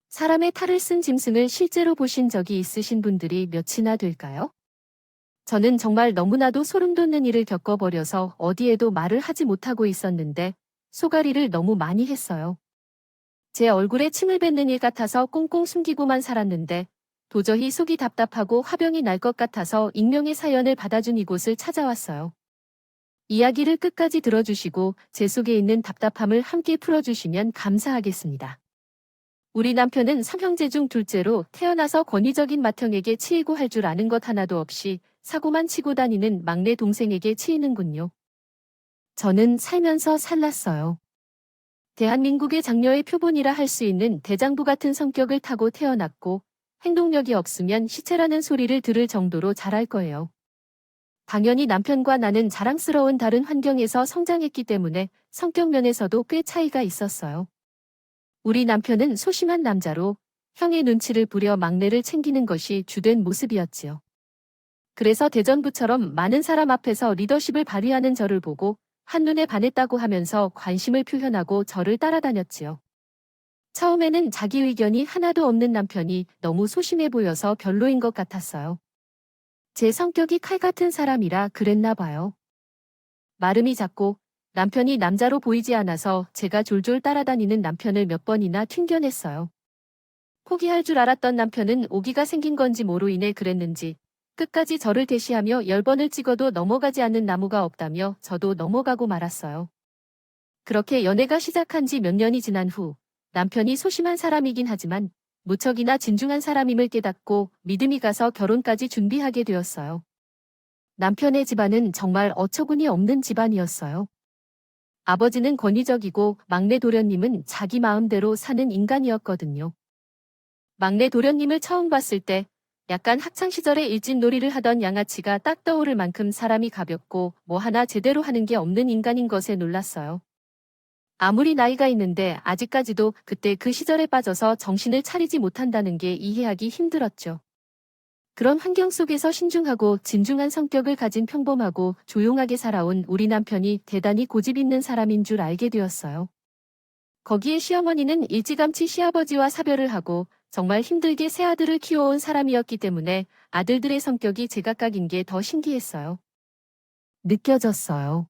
사람의 탈을 쓴 짐승을 실제로 보신 적이 있으신 분들이 몇이나 될까요? 저는 정말 너무나도 소름 돋는 일을 겪어버려서 어디에도 말을 하지 못하고 있었는데 소가리를 너무 많이 했어요. 제 얼굴에 침을 뱉는 일 같아서 꽁꽁 숨기고만 살았는데 도저히 속이 답답하고 화병이 날 것 같아서 익명의 사연을 받아준 이곳을 찾아왔어요. 이야기를 끝까지 들어주시고 제 속에 있는 답답함을 함께 풀어주시면 감사하겠습니다. 우리 남편은 삼형제 중 둘째로 태어나서 권위적인 맏형에게 치이고 할 줄 아는 것 하나도 없이 사고만 치고 다니는 막내 동생에게 치이는군요. 저는 살면서 살랐어요. 대한민국의 장녀의 표본이라 할 수 있는 대장부 같은 성격을 타고 태어났고 행동력이 없으면 시체라는 소리를 들을 정도로 잘할 거예요. 당연히 남편과 나는 자랑스러운 다른 환경에서 성장했기 때문에 성격 면에서도 꽤 차이가 있었어요. 우리 남편은 소심한 남자로 형의 눈치를 부려 막내를 챙기는 것이 주된 모습이었지요. 그래서 대전부처럼 많은 사람 앞에서 리더십을 발휘하는 저를 보고 한눈에 반했다고 하면서 관심을 표현하고 저를 따라다녔지요. 처음에는 자기 의견이 하나도 없는 남편이 너무 소심해 보여서 별로인 것 같았어요. 제 성격이 칼 같은 사람이라 그랬나 봐요. 마름이 작고 남편이 남자로 보이지 않아서 제가 졸졸 따라다니는 남편을 몇 번이나 튕겨냈어요. 포기할 줄 알았던 남편은 오기가 생긴 건지 모로 인해 그랬는지 끝까지 저를 대시하며 10번을 찍어도 넘어가지 않는 나무가 없다며 저도 넘어가고 말았어요. 그렇게 연애가 시작한 지 몇 년이 지난 후 남편이 소심한 사람이긴 하지만 무척이나 진중한 사람임을 깨닫고 믿음이 가서 결혼까지 준비하게 되었어요. 남편의 집안은 정말 어처구니 없는 집안이었어요. 아버지는 권위적이고 막내 도련님은 자기 마음대로 사는 인간이었거든요. 막내 도련님을 처음 봤을 때 약간 학창시절에 일진놀이를 하던 양아치가 딱 떠오를 만큼 사람이 가볍고 뭐 하나 제대로 하는 게 없는 인간인 것에 놀랐어요. 아무리 나이가 있는데 아직까지도 그때 그 시절에 빠져서 정신을 차리지 못한다는 게 이해하기 힘들었죠. 그런 환경 속에서 신중하고 진중한 성격을 가진 평범하고 조용하게 살아온 우리 남편이 대단히 고집 있는 사람인 줄 알게 되었어요. 거기에 시어머니는 일찌감치 시아버지와 사별을 하고 정말 힘들게 새 아들을 키워온 사람이었기 때문에 아들들의 성격이 제각각인 게 더 신기했어요. 느껴졌어요.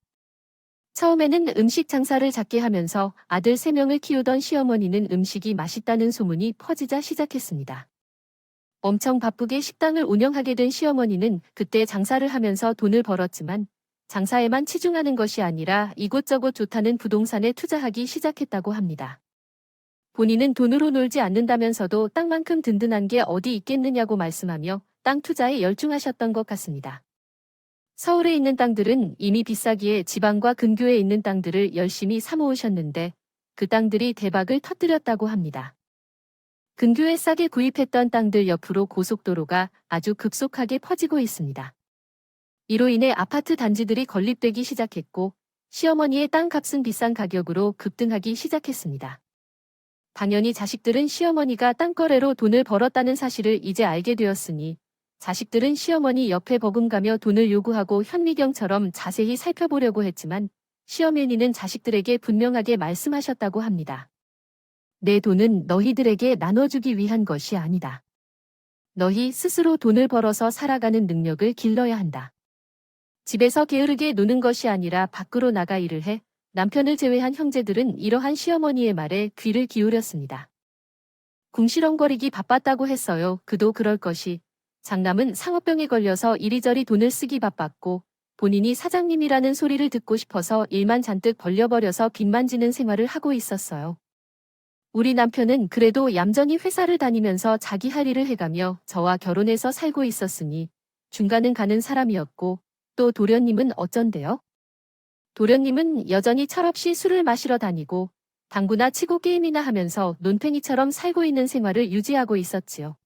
처음에는 음식 장사를 작게 하면서 아들 3명을 키우던 시어머니는 음식이 맛있다는 소문이 퍼지자 시작했습니다. 엄청 바쁘게 식당을 운영하게 된 시어머니는 그때 장사를 하면서 돈을 벌었지만 장사에만 치중하는 것이 아니라 이곳저곳 좋다는 부동산에 투자하기 시작했다고 합니다. 본인은 돈으로 놀지 않는다면서도 땅만큼 든든한 게 어디 있겠느냐고 말씀하며 땅 투자에 열중하셨던 것 같습니다. 서울에 있는 땅들은 이미 비싸기에 지방과 근교에 있는 땅들을 열심히 사모으셨는데 그 땅들이 대박을 터뜨렸다고 합니다. 근교에 싸게 구입했던 땅들 옆으로 고속도로가 아주 급속하게 퍼지고 있습니다. 이로 인해 아파트 단지들이 건립되기 시작했고 시어머니의 땅값은 비싼 가격으로 급등하기 시작했습니다. 당연히 자식들은 시어머니가 땅거래로 돈을 벌었다는 사실을 이제 알게 되었으니 자식들은 시어머니 옆에 버금가며 돈을 요구하고 현미경처럼 자세히 살펴보려고 했지만 시어머니는 자식들에게 분명하게 말씀하셨다고 합니다. 내 돈은 너희들에게 나눠주기 위한 것이 아니다. 너희 스스로 돈을 벌어서 살아가는 능력을 길러야 한다. 집에서 게으르게 노는 것이 아니라 밖으로 나가 일을 해. 남편을 제외한 형제들은 이러한 시어머니의 말에 귀를 기울였습니다. 궁시렁거리기 바빴다고 했어요. 그도 그럴 것이. 장남은 상어병에 걸려서 이리저리 돈을 쓰기 바빴고 본인이 사장님이라는 소리를 듣고 싶어서 일만 잔뜩 벌려버려서 빚만 지는 생활을 하고 있었어요. 우리 남편은 그래도 얌전히 회사를 다니면서 자기 할 일을 해가며 저와 결혼해서 살고 있었으니 중간은 가는 사람이었고 또 도련님은 어쩐데요? 도련님은 여전히 철없이 술을 마시러 다니고 당구나 치고 게임이나 하면서 논팽이처럼 살고 있는 생활을 유지하고 있었지요.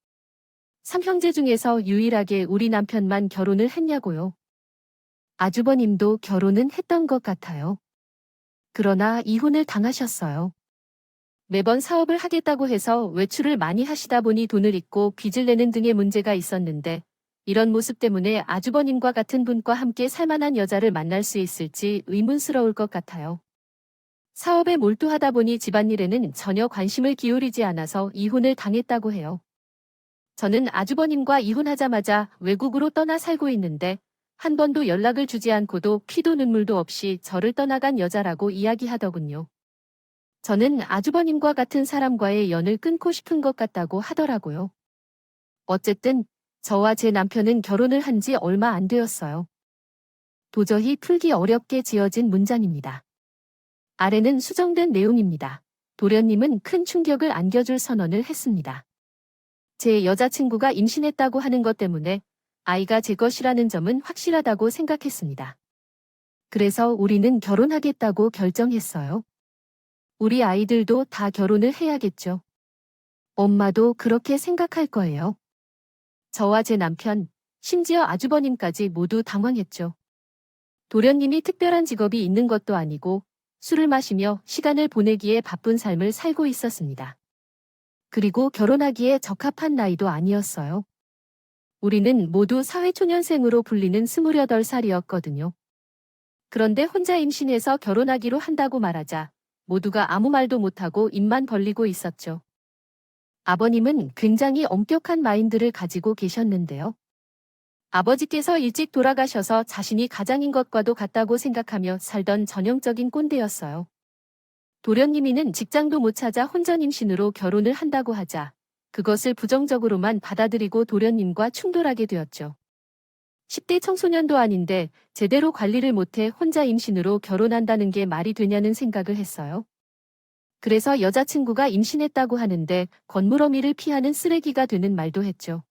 삼형제 중에서 유일하게 우리 남편만 결혼을 했냐고요. 아주버님도 결혼은 했던 것 같아요. 그러나 이혼을 당하셨어요. 매번 사업을 하겠다고 해서 외출을 많이 하시다 보니 돈을 잊고 빚을 내는 등의 문제가 있었는데 이런 모습 때문에 아주버님과 같은 분과 함께 살만한 여자를 만날 수 있을지 의문스러울 것 같아요. 사업에 몰두하다 보니 집안일에는 전혀 관심을 기울이지 않아서 이혼을 당했다고 해요. 저는 아주버님과 이혼하자마자 외국으로 떠나 살고 있는데 한 번도 연락을 주지 않고도 피도 눈물도 없이 저를 떠나간 여자라고 이야기하더군요. 저는 아주버님과 같은 사람과의 연을 끊고 싶은 것 같다고 하더라고요. 어쨌든 저와 제 남편은 결혼을 한 지 얼마 안 되었어요. 도저히 풀기 어렵게 지어진 문장입니다. 아래는 수정된 내용입니다. 도련님은 큰 충격을 안겨줄 선언을 했습니다. 제 여자친구가 임신했다고 하는 것 때문에 아이가 제 것이라는 점은 확실하다고 생각했습니다. 그래서 우리는 결혼하겠다고 결정했어요. 우리 아이들도 다 결혼을 해야겠죠. 엄마도 그렇게 생각할 거예요. 저와 제 남편, 심지어 아주버님까지 모두 당황했죠. 도련님이 특별한 직업이 있는 것도 아니고 술을 마시며 시간을 보내기에 바쁜 삶을 살고 있었습니다. 그리고 결혼하기에 적합한 나이도 아니었어요. 우리는 모두 사회초년생으로 불리는 28살이었거든요. 그런데 혼자 임신해서 결혼하기로 한다고 말하자 모두가 아무 말도 못하고 입만 벌리고 있었죠. 아버님은 굉장히 엄격한 마인드를 가지고 계셨는데요. 아버지께서 일찍 돌아가셔서 자신이 가장인 것과도 같다고 생각하며 살던 전형적인 꼰대였어요. 도련님이는 직장도 못 찾아 혼전 임신으로 결혼을 한다고 하자 그것을 부정적으로만 받아들이고 도련님과 충돌하게 되었죠. 10대 청소년도 아닌데 제대로 관리를 못해 혼자 임신으로 결혼한다는 게 말이 되냐는 생각을 했어요. 그래서 여자친구가 임신했다고 하는데 겉물어미를 피하는 쓰레기가 되는 말도 했죠.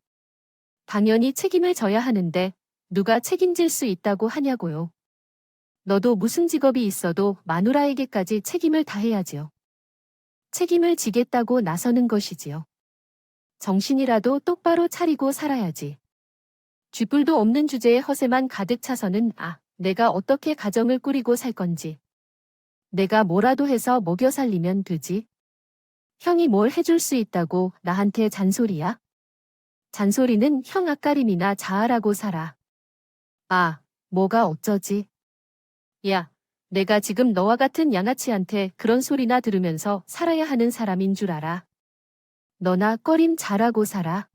당연히 책임을 져야 하는데 누가 책임질 수 있다고 하냐고요. 너도 무슨 직업이 있어도 마누라에게까지 책임을 다해야지요. 책임을 지겠다고 나서는 것이지요. 정신이라도 똑바로 차리고 살아야지. 쥐뿔도 없는 주제에 허세만 가득 차서는 내가 어떻게 가정을 꾸리고 살 건지. 내가 뭐라도 해서 먹여 살리면 되지. 형이 뭘 해줄 수 있다고 나한테 잔소리야? 잔소리는 형 앞가림이나 자아라고 살아. 뭐가 어쩌지? 야, 내가 지금 너와 같은 양아치한테 그런 소리나 들으면서 살아야 하는 사람인 줄 알아. 너나 꺼림 잘하고 살아.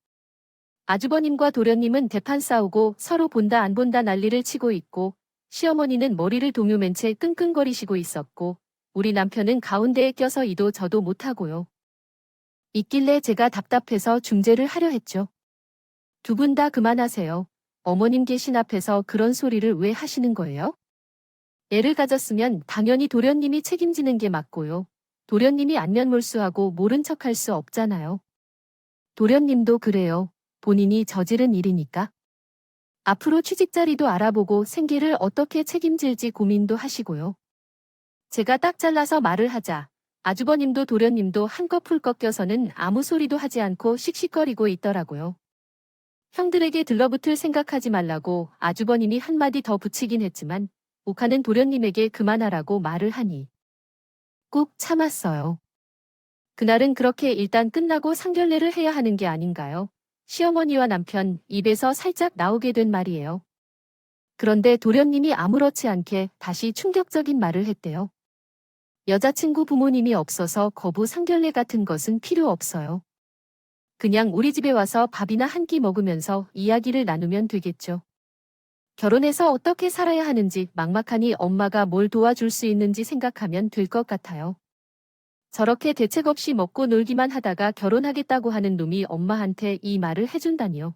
아주버님과 도련님은 대판 싸우고 서로 본다 안 본다 난리를 치고 있고 시어머니는 머리를 동요맨 채 끙끙거리시고 있었고 우리 남편은 가운데에 껴서 이도 저도 못하고요. 있길래 제가 답답해서 중재를 하려 했죠. 두 분 다 그만하세요. 어머님 계신 앞에서 그런 소리를 왜 하시는 거예요? 애를 가졌으면 당연히 도련님이 책임지는 게 맞고요. 도련님이 안면몰수하고 모른 척할 수 없잖아요. 도련님도 그래요. 본인이 저지른 일이니까. 앞으로 취직 자리도 알아보고 생계를 어떻게 책임질지 고민도 하시고요. 제가 딱 잘라서 말을 하자 아주버님도 도련님도 한꺼풀 꺾여서는 아무 소리도 하지 않고 씩씩거리고 있더라고요. 형들에게 들러붙을 생각하지 말라고 아주버님이 한마디 더 붙이긴 했지만 욱하는 도련님에게 그만하라고 말을 하니 꾹 참았어요. 그날은 그렇게 일단 끝나고 상견례를 해야 하는 게 아닌가요? 시어머니와 남편 입에서 살짝 나오게 된 말이에요. 그런데 도련님이 아무렇지 않게 다시 충격적인 말을 했대요. 여자친구 부모님이 없어서 거부 상견례 같은 것은 필요 없어요. 그냥 우리 집에 와서 밥이나 한 끼 먹으면서 이야기를 나누면 되겠죠. 결혼해서 어떻게 살아야 하는지 막막하니 엄마가 뭘 도와줄 수 있는지 생각하면 될 것 같아요. 저렇게 대책 없이 먹고 놀기만 하다가 결혼하겠다고 하는 놈이 엄마한테 이 말을 해준다니요.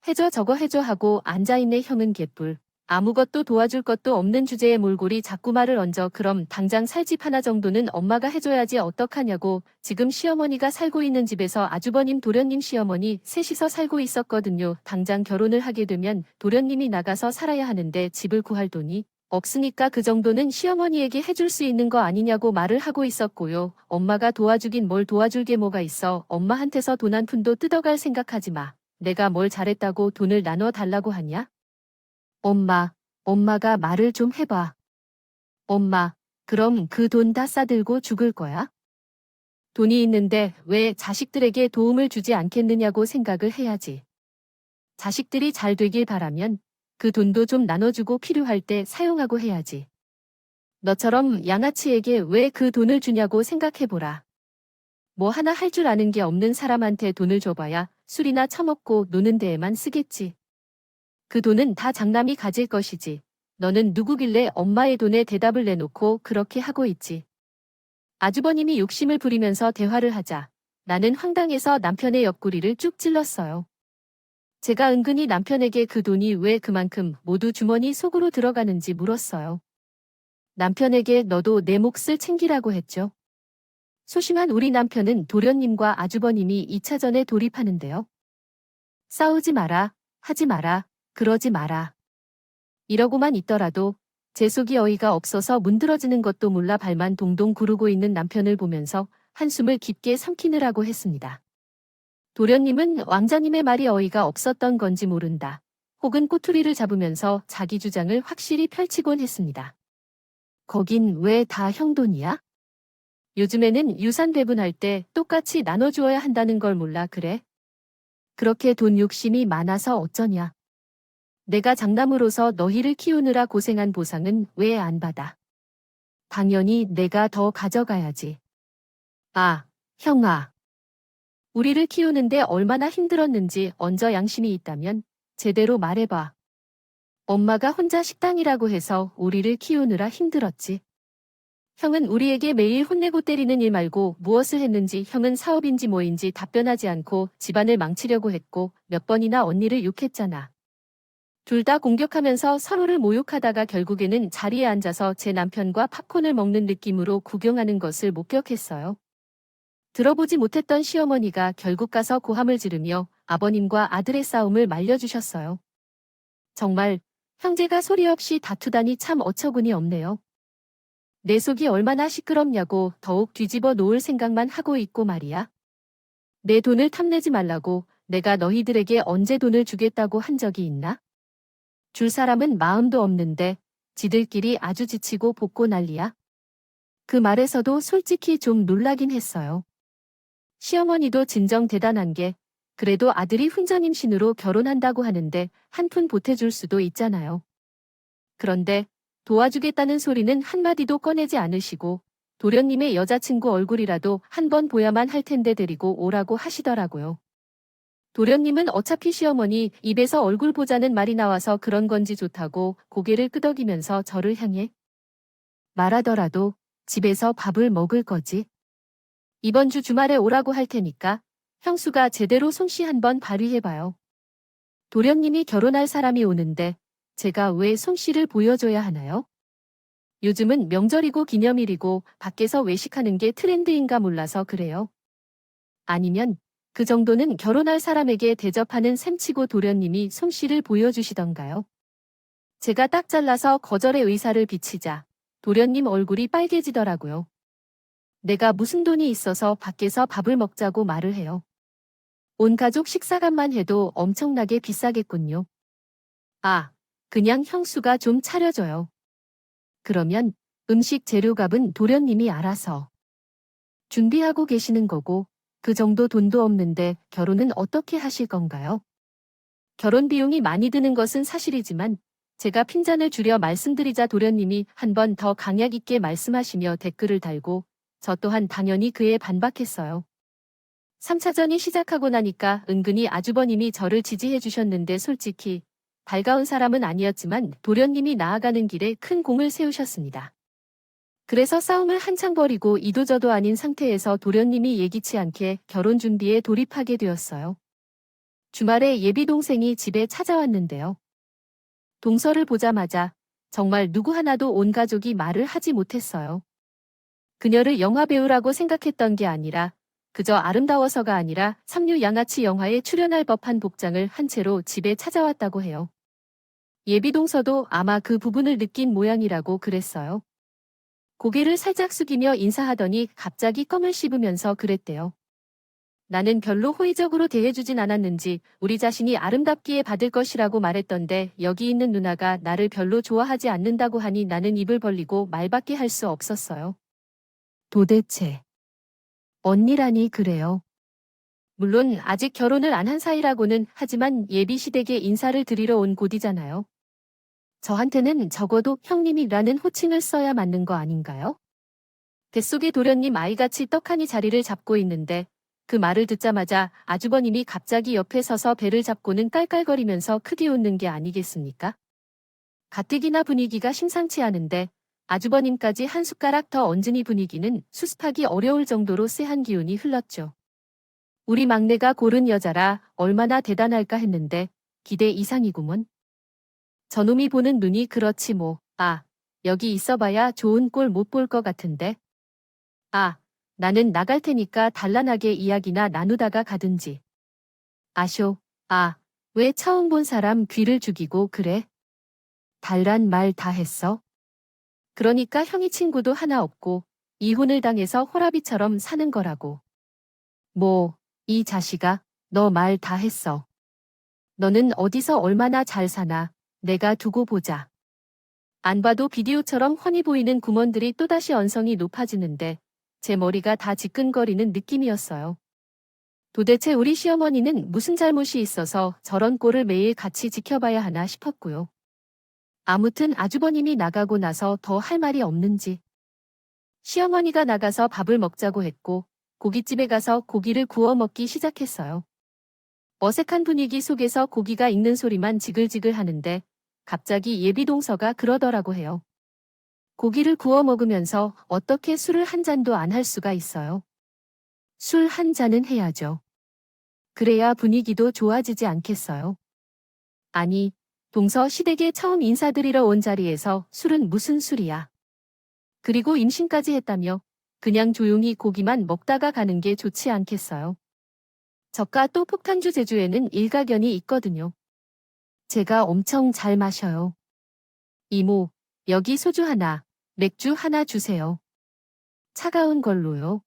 해줘 저거 해줘 하고 앉아있네 형은 개뿔. 아무것도 도와줄 것도 없는 주제에 몰골이 자꾸 말을 얹어 그럼 당장 살 집 하나 정도는 엄마가 해줘야지 어떡하냐고. 지금 시어머니가 살고 있는 집에서 아주버님 도련님 시어머니 셋이서 살고 있었거든요. 당장 결혼을 하게 되면 도련님이 나가서 살아야 하는데 집을 구할 돈이 없으니까 그 정도는 시어머니에게 해줄 수 있는 거 아니냐고 말을 하고 있었고요. 엄마가 도와주긴 뭘 도와줄 게 뭐가 있어. 엄마한테서 돈 한 푼도 뜯어갈 생각하지 마. 내가 뭘 잘했다고 돈을 나눠 달라고 하냐? 엄마가 말을 좀 해봐. 엄마, 그럼 그 돈 다 싸들고 죽을 거야? 돈이 있는데 왜 자식들에게 도움을 주지 않겠느냐고 생각을 해야지. 자식들이 잘 되길 바라면 그 돈도 좀 나눠주고 필요할 때 사용하고 해야지. 너처럼 양아치에게 왜 그 돈을 주냐고 생각해보라. 뭐 하나 할 줄 아는 게 없는 사람한테 돈을 줘봐야 술이나 처먹고 노는 데에만 쓰겠지. 그 돈은 다 장남이 가질 것이지. 너는 누구길래 엄마의 돈에 대답을 내놓고 그렇게 하고 있지. 아주버님이 욕심을 부리면서 대화를 하자 나는 황당해서 남편의 옆구리를 쭉 찔렀어요. 제가 은근히 남편에게 그 돈이 왜 그만큼 모두 주머니 속으로 들어가는지 물었어요. 남편에게 너도 내 몫을 챙기라고 했죠. 소심한 우리 남편은 도련님과 아주버님이 2차전에 돌입하는데요. 싸우지 마라, 하지 마라, 그러지 마라. 이러고만 있더라도 제 속이 어이가 없어서 문드러지는 것도 몰라 발만 동동 구르고 있는 남편을 보면서 한숨을 깊게 삼키느라고 했습니다. 도련님은 왕자님의 말이 어이가 없었던 건지 모른다. 혹은 꼬투리를 잡으면서 자기 주장을 확실히 펼치곤 했습니다. 거긴 왜 다 형 돈이야? 요즘에는 유산 배분할 때 똑같이 나눠주어야 한다는 걸 몰라 그래? 그렇게 돈 욕심이 많아서 어쩌냐? 내가 장남으로서 너희를 키우느라 고생한 보상은 왜 안 받아? 당연히 내가 더 가져가야지. 아, 형아. 우리를 키우는데 얼마나 힘들었는지 얹어 양심이 있다면 제대로 말해봐. 엄마가 혼자 식당이라고 해서 우리를 키우느라 힘들었지. 형은 우리에게 매일 혼내고 때리는 일 말고 무엇을 했는지 형은 사업인지 뭐인지 답변하지 않고 집안을 망치려고 했고 몇 번이나 언니를 욕했잖아. 둘 다 공격하면서 서로를 모욕하다가 결국에는 자리에 앉아서 제 남편과 팝콘을 먹는 느낌으로 구경하는 것을 목격했어요. 들어보지 못했던 시어머니가 결국 가서 고함을 지르며 아버님과 아들의 싸움을 말려주셨어요. 정말 형제가 소리 없이 다투다니 참 어처구니 없네요. 내 속이 얼마나 시끄럽냐고 더욱 뒤집어 놓을 생각만 하고 있고 말이야. 내 돈을 탐내지 말라고 내가 너희들에게 언제 돈을 주겠다고 한 적이 있나? 줄 사람은 마음도 없는데 지들끼리 아주 지치고 볶고 난리야. 그 말에서도 솔직히 좀 놀라긴 했어요. 시어머니도 진정 대단한 게 그래도 아들이 훈전 임신으로 결혼한다고 하는데 한 푼 보태줄 수도 있잖아요. 그런데 도와주겠다는 소리는 한마디도 꺼내지 않으시고 도련님의 여자친구 얼굴이라도 한 번 보야만 할 텐데 데리고 오라고 하시더라고요. 도련님은 어차피 시어머니 입에서 얼굴 보자는 말이 나와서 그런 건지 좋다고 고개를 끄덕이면서 저를 향해 말하더라도 집에서 밥을 먹을 거지. 이번 주 주말에 오라고 할 테니까 형수가 제대로 솜씨 한번 발휘해봐요. 도련님이 결혼할 사람이 오는데 제가 왜 솜씨를 보여줘야 하나요? 요즘은 명절이고 기념일이고 밖에서 외식하는 게 트렌드인가 몰라서 그래요. 아니면 그 정도는 결혼할 사람에게 대접하는 셈치고 도련님이 솜씨를 보여주시던가요? 제가 딱 잘라서 거절의 의사를 비치자 도련님 얼굴이 빨개지더라고요. 내가 무슨 돈이 있어서 밖에서 밥을 먹자고 말을 해요. 온 가족 식사값만 해도 엄청나게 비싸겠군요. 아, 그냥 형수가 좀 차려줘요. 그러면 음식 재료값은 도련님이 알아서 준비하고 계시는 거고 그 정도 돈도 없는데 결혼은 어떻게 하실 건가요? 결혼 비용이 많이 드는 것은 사실이지만 제가 핀잔을 줄여 말씀드리자 도련님이 한 번 더 강약 있게 말씀하시며 댓글을 달고 저 또한 당연히 그에 반박했어요. 3차전이 시작하고 나니까 은근히 아주버님이 저를 지지해 주셨는데 솔직히 달가운 사람은 아니었지만 도련님이 나아가는 길에 큰 공을 세우셨습니다. 그래서 싸움을 한창 벌이고 이도저도 아닌 상태에서 도련님이 예기치 않게 결혼 준비에 돌입하게 되었어요. 주말에 예비 동생이 집에 찾아왔는데요. 동서를 보자마자 정말 누구 하나도 온 가족이 말을 하지 못했어요. 그녀를 영화배우라고 생각했던 게 아니라 그저 아름다워서가 아니라 삼류 양아치 영화에 출연할 법한 복장을 한 채로 집에 찾아왔다고 해요. 예비동서도 아마 그 부분을 느낀 모양이라고 그랬어요. 고개를 살짝 숙이며 인사하더니 갑자기 껌을 씹으면서 그랬대요. 나는 별로 호의적으로 대해주진 않았는지 우리 자신이 아름답기에 받을 것이라고 말했던데 여기 있는 누나가 나를 별로 좋아하지 않는다고 하니 나는 입을 벌리고 말밖에 할 수 없었어요. 도대체 언니라니 그래요. 물론 아직 결혼을 안 한 사이라고는 하지만 예비 시댁에 인사를 드리러 온 곳이잖아요. 저한테는 적어도 형님이라는 호칭을 써야 맞는 거 아닌가요? 뱃속의 도련님 아이같이 떡하니 자리를 잡고 있는데 그 말을 듣자마자 아주버님이 갑자기 옆에 서서 배를 잡고는 깔깔거리면서 크게 웃는 게 아니겠습니까? 가뜩이나 분위기가 심상치 않은데 아주버님까지 한 숟가락 더 얹으니 분위기는 수습하기 어려울 정도로 쎄한 기운이 흘렀죠. 우리 막내가 고른 여자라 얼마나 대단할까 했는데 기대 이상이구먼. 저놈이 보는 눈이 그렇지 뭐. 아, 여기 있어봐야 좋은 꼴 못 볼 것 같은데. 아, 나는 나갈 테니까 단란하게 이야기나 나누다가 가든지. 아쇼, 아, 왜 처음 본 사람 귀를 죽이고 그래? 달란 말 다 했어? 그러니까 형이 친구도 하나 없고 이혼을 당해서 호라비처럼 사는 거라고. 뭐, 이 자식아, 너 말 다 했어. 너는 어디서 얼마나 잘 사나, 내가 두고 보자. 안 봐도 비디오처럼 훤히 보이는 구먼들이 또다시 언성이 높아지는데 제 머리가 다 지끈거리는 느낌이었어요. 도대체 우리 시어머니는 무슨 잘못이 있어서 저런 꼴을 매일 같이 지켜봐야 하나 싶었고요. 아무튼 아주버님이 나가고 나서 더 할 말이 없는지. 시어머니가 나가서 밥을 먹자고 했고 고깃집에 가서 고기를 구워 먹기 시작했어요. 어색한 분위기 속에서 고기가 익는 소리만 지글지글 하는데 갑자기 예비동서가 그러더라고 해요. 고기를 구워 먹으면서 어떻게 술을 한 잔도 안 할 수가 있어요. 술 한 잔은 해야죠. 그래야 분위기도 좋아지지 않겠어요. 아니, 동서 시댁에 처음 인사드리러 온 자리에서 술은 무슨 술이야. 그리고 임신까지 했다며 그냥 조용히 고기만 먹다가 가는 게 좋지 않겠어요. 저가 또 폭탄주 제주에는 일가견이 있거든요. 제가 엄청 잘 마셔요. 이모, 여기 소주 하나, 맥주 하나 주세요. 차가운 걸로요.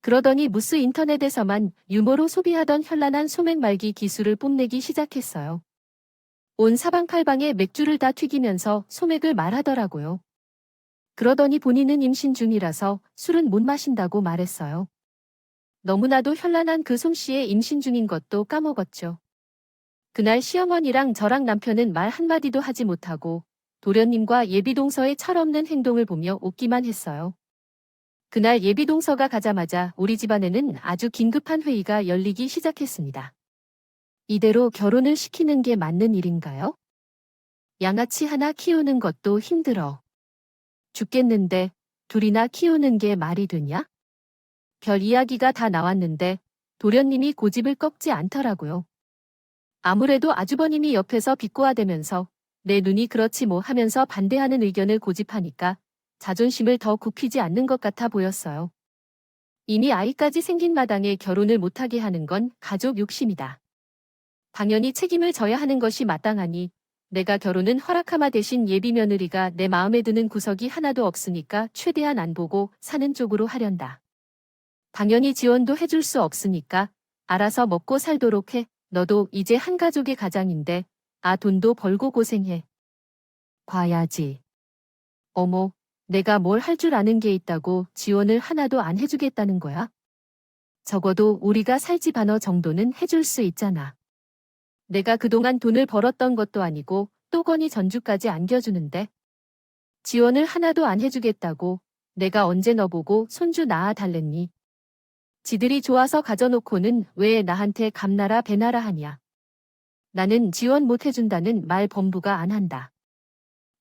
그러더니 무스 인터넷에서만 유머로 소비하던 현란한 소맥 말기 기술을 뽐내기 시작했어요. 온 사방팔방에 맥주를 다 튀기면서 소맥을 말하더라고요. 그러더니 본인은 임신 중이라서 술은 못 마신다고 말했어요. 너무나도 현란한 그 솜씨에 임신 중인 것도 까먹었죠. 그날 시어머니랑 저랑 남편은 말 한마디도 하지 못하고 도련님과 예비동서의 철없는 행동을 보며 웃기만 했어요. 그날 예비동서가 가자마자 우리 집안에는 아주 긴급한 회의가 열리기 시작했습니다. 이대로 결혼을 시키는 게 맞는 일인가요? 양아치 하나 키우는 것도 힘들어. 죽겠는데 둘이나 키우는 게 말이 되냐? 별 이야기가 다 나왔는데 도련님이 고집을 꺾지 않더라고요. 아무래도 아주버님이 옆에서 비꼬아대면서 내 눈이 그렇지 뭐 하면서 반대하는 의견을 고집하니까 자존심을 더 굽히지 않는 것 같아 보였어요. 이미 아이까지 생긴 마당에 결혼을 못하게 하는 건 가족 욕심이다. 당연히 책임을 져야 하는 것이 마땅하니 내가 결혼은 허락하마 대신 예비 며느리가 내 마음에 드는 구석이 하나도 없으니까 최대한 안 보고 사는 쪽으로 하련다. 당연히 지원도 해줄 수 없으니까 알아서 먹고 살도록 해. 너도 이제 한 가족의 가장인데 돈도 벌고 고생해. 봐야지. 어머, 내가 뭘 할 줄 아는 게 있다고 지원을 하나도 안 해주겠다는 거야? 적어도 우리가 살 집 하나 정도는 해줄 수 있잖아. 내가 그동안 돈을 벌었던 것도 아니고 또건이 전주까지 안겨주는데 지원을 하나도 안 해주겠다고 내가 언제 너보고 손주 낳아 달랬니? 지들이 좋아서 가져놓고는 왜 나한테 감나라 배나라 하냐. 나는 지원 못 해준다는 말 범부가 안 한다.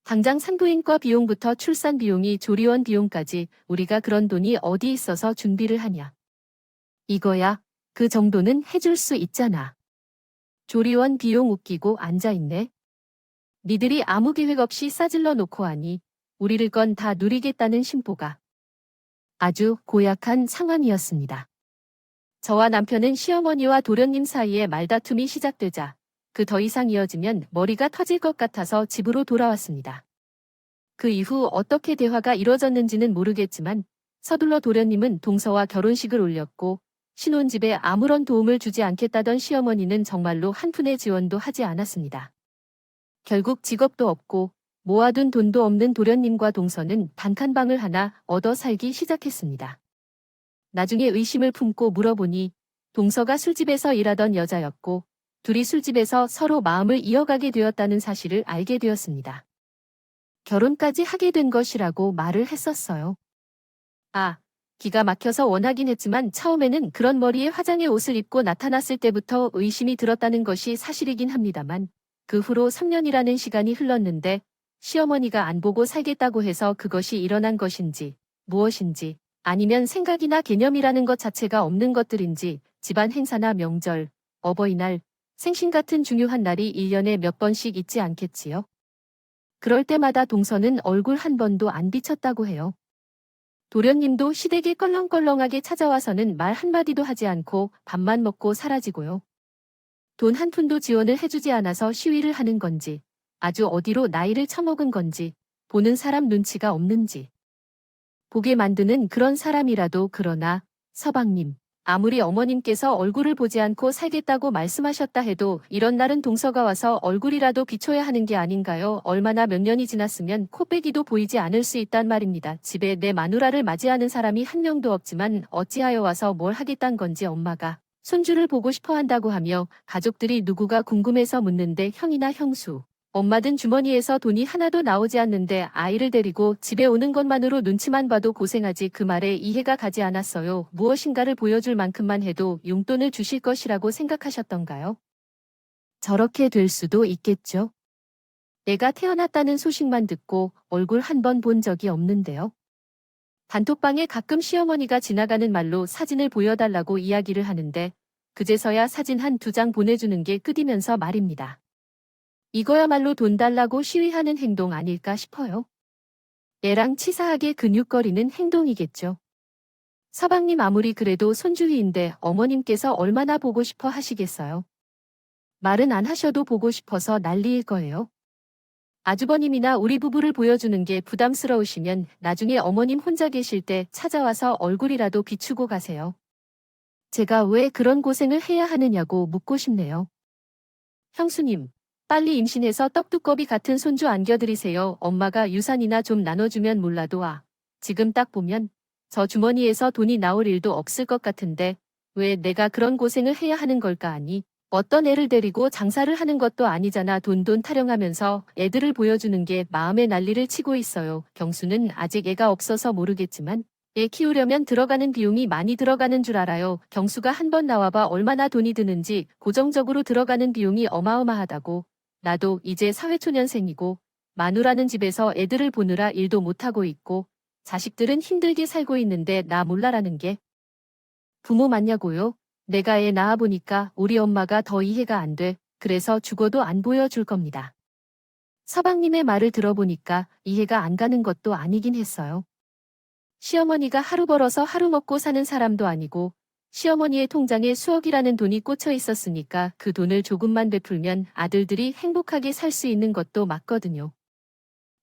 당장 산부인과 비용부터 출산 비용이 조리원 비용까지 우리가 그런 돈이 어디 있어서 준비를 하냐. 이거야, 그 정도는 해줄 수 있잖아. 조리원 비용 웃기고 앉아있네. 니들이 아무 계획 없이 싸질러 놓고 하니 우리를 건 다 누리겠다는 심보가. 아주 고약한 상황이었습니다. 저와 남편은 시어머니와 도련님 사이에 말다툼이 시작되자 그 더 이상 이어지면 머리가 터질 것 같아서 집으로 돌아왔습니다. 그 이후 어떻게 대화가 이뤄졌는지는 모르겠지만 서둘러 도련님은 동서와 결혼식을 올렸고 신혼집에 아무런 도움을 주지 않겠다던 시어머니는 정말로 한 푼의 지원도 하지 않았습니다. 결국 직업도 없고 모아둔 돈도 없는 도련님과 동서는 단칸방을 하나 얻어 살기 시작했습니다. 나중에 의심을 품고 물어보니 동서가 술집에서 일하던 여자였고 둘이 술집에서 서로 마음을 이어가게 되었다는 사실을 알게 되었습니다. 결혼까지 하게 된 것이라고 말을 했었어요. 아, 기가 막혀서 원하긴 했지만 처음에는 그런 머리에 화장의 옷을 입고 나타났을 때부터 의심이 들었다는 것이 사실이긴 합니다만 그 후로 3년이라는 시간이 흘렀는데 시어머니가 안 보고 살겠다고 해서 그것이 일어난 것인지 무엇인지 아니면 생각이나 개념이라는 것 자체가 없는 것들인지 집안 행사나 명절, 어버이날, 생신 같은 중요한 날이 1년에 몇 번씩 있지 않겠지요. 그럴 때마다 동서는 얼굴 한 번도 안 비쳤다고 해요. 도련님도 시댁에 껄렁껄렁하게 찾아와서는 말 한마디도 하지 않고 밥만 먹고 사라지고요. 돈 한 푼도 지원을 해주지 않아서 시위를 하는 건지, 아주 어디로 나이를 처먹은 건지, 보는 사람 눈치가 없는지. 보게 만드는 그런 사람이라도 그러나 서방님, 아무리 어머님께서 얼굴을 보지 않고 살겠다고 말씀하셨다 해도 이런 날은 동서가 와서 얼굴이라도 비춰야 하는 게 아닌가요? 얼마나 몇 년이 지났으면 코빼기도 보이지 않을 수 있단 말입니다. 집에 내 마누라를 맞이하는 사람이 한 명도 없지만 어찌하여 와서 뭘 하겠단 건지 엄마가 손주를 보고 싶어 한다고 하며 가족들이 누구가 궁금해서 묻는데 형이나 형수, 엄마든 주머니에서 돈이 하나도 나오지 않는데 아이를 데리고 집에 오는 것만으로 눈치만 봐도 고생하지 그 말에 이해가 가지 않았어요. 무엇인가를 보여줄 만큼만 해도 용돈을 주실 것이라고 생각하셨던가요? 저렇게 될 수도 있겠죠. 내가 태어났다는 소식만 듣고 얼굴 한 번 본 적이 없는데요. 단톡방에 가끔 시어머니가 지나가는 말로 사진을 보여달라고 이야기를 하는데 그제서야 사진 한 2장 보내주는 게 끝이면서 말입니다. 이거야말로 돈 달라고 시위하는 행동 아닐까 싶어요. 애랑 치사하게 근육거리는 행동이겠죠. 서방님 아무리 그래도 손주위인데 어머님께서 얼마나 보고 싶어 하시겠어요. 말은 안 하셔도 보고 싶어서 난리일 거예요. 아주버님이나 우리 부부를 보여주는 게 부담스러우시면 나중에 어머님 혼자 계실 때 찾아와서 얼굴이라도 비추고 가세요. 제가 왜 그런 고생을 해야 하느냐고 묻고 싶네요. 형수님, 빨리 임신해서 떡두꺼비 같은 손주 안겨드리세요. 엄마가 유산이나 좀 나눠주면 몰라도 지금 딱 보면 저 주머니에서 돈이 나올 일도 없을 것 같은데 왜 내가 그런 고생을 해야 하는 걸까 하니 어떤 애를 데리고 장사를 하는 것도 아니잖아. 돈돈 타령하면서 애들을 보여주는 게 마음에 난리를 치고 있어요. 경수는 아직 애가 없어서 모르겠지만 애 키우려면 들어가는 비용이 많이 들어가는 줄 알아요. 경수가 한 번 나와봐 얼마나 돈이 드는지 고정적으로 들어가는 비용이 어마어마하다고. 나도 이제 사회초년생이고 마누라는 집에서 애들을 보느라 일도 못하고 있고 자식들은 힘들게 살고 있는데 나 몰라라는 게 부모 맞냐고요? 내가 애 낳아보니까 우리 엄마가 더 이해가 안 돼. 그래서 죽어도 안 보여줄 겁니다. 서방님의 말을 들어보니까 이해가 안 가는 것도 아니긴 했어요. 시어머니가 하루 벌어서 하루 먹고 사는 사람도 아니고 시어머니의 통장에 수억이라는 돈이 꽂혀 있었으니까 그 돈을 조금만 베풀면 아들들이 행복하게 살 수 있는 것도 맞거든요.